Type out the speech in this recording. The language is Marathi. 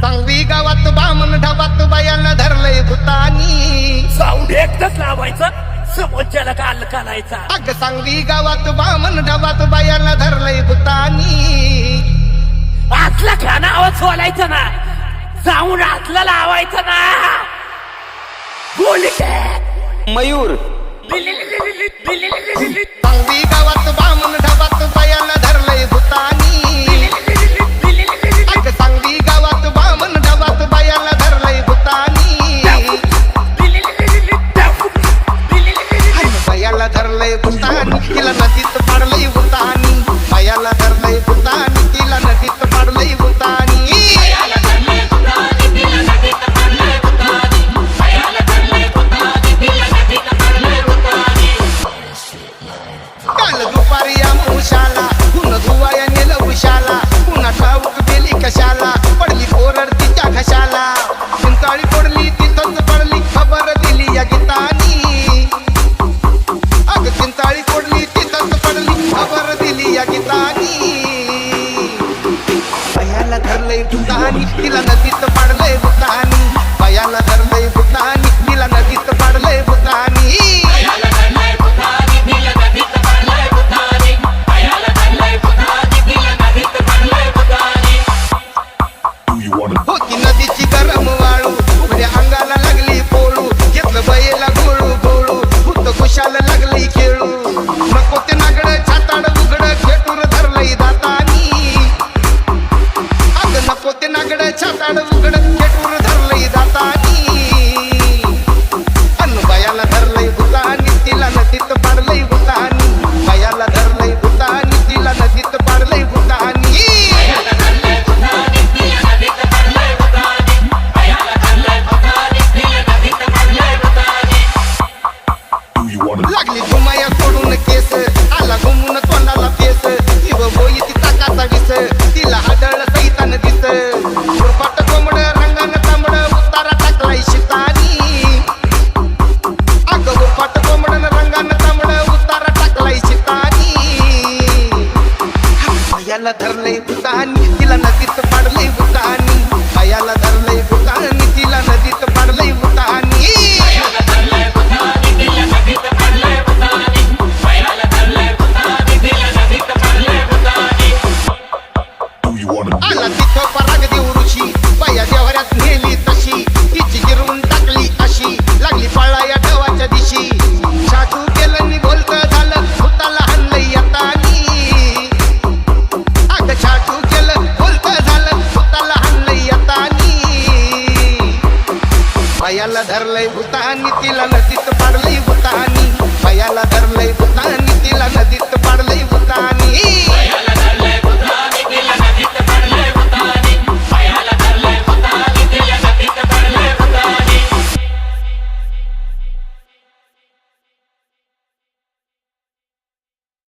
सांगवी गावात बामण ढाबात बायाला धरलंय भूतानी. साऊंड एकच लावायचं, समोरच्याला काल कालायचा. अग सांगवी गावात बामण ढाबात बायाला धरलंय भूतानी. आतला का नावच बोलायचं ना, साऊंड आतला लावायचं ना. बोल मयूर. सांगवी गावात बामण ढाबात बायाला धरलंय भूतानी. अग सांगवी गावात बामण ढाबात बायाला धरलंय भूतानी. बायाला धरलंय भूतानी, तिला नदीत पाडलंय भूतानी. बायाला धरलंय भूतानी, तिला नदीत पाडलंय भूतानी. काल दुपारी आमुषाला पुन्हा धुवाया नेलं उशाला. पुन्हा ठाऊक गेली कशाला, पडली कोरड तिच्या घशाला. चिंचाळी पडली तिथंच पडली, खबर दिली या गीतानी. अग चिंचाळी पडली तिथंच पडली, खबर दिली या गीतानी. बायाला धरलंय भूतानी, तिला नदीत पाडलंय भूतानी. बायाला धरलंय भूतानी, तिला नदीत पाडलंय भूतानी. होती नदीची गरम वाळू, उघड्या अंगाला लागली पोळू. घेतलं बैला गोळू गोळू, भूत खुशाला लागली खेळू. नको ते नागड छाताड उघड खेटूर धरलंय दातानी. अग नको ते नागड छाताड उघड खेटूर धरलंय दातानी. अन बायाला धरलंय भूतानी, तिला नदीत पाडलंय भूतानी. बायाला धरलंय भूतानी, तिला नदीत पाडलंय भूतानी. लागली घुमाया सोडून केस, आला घुमून तोंडाला फेस. जीव बोई ती ताकाचा विस, तिला आदळ सैतान दिस. सुरपाट कोंबड रंगानं तांबड, उतारा टाकलाय शितानी. अग उरपाट कोंबडन रंगानं तांबड, उतारा टाकलाय शितानी. बायाला धरलंय भूतानी, तिला नदीत पाडलंय भूतानी. बायाला धरलंय भूतानी, तिला नदीत पाडलंय भूतानी. आला तिथं पराग देऊ ऋषी, बाया देवऱ्यात नेली तशी. तिची गिरवून टाकली अशी, लागली पळाया ठेवाच्या दिशी. शाटू केलं नि बोलत झालं, भूताला हाणलंय यातानी. अग शाटू केलं बोलत झालं, भूताला हाणलंय यातानी. बायाला धरलंय भूतानी, तिला नदीत पाडलंय भूतानी. बायाला धरलंय भूतानी, तिला नदीत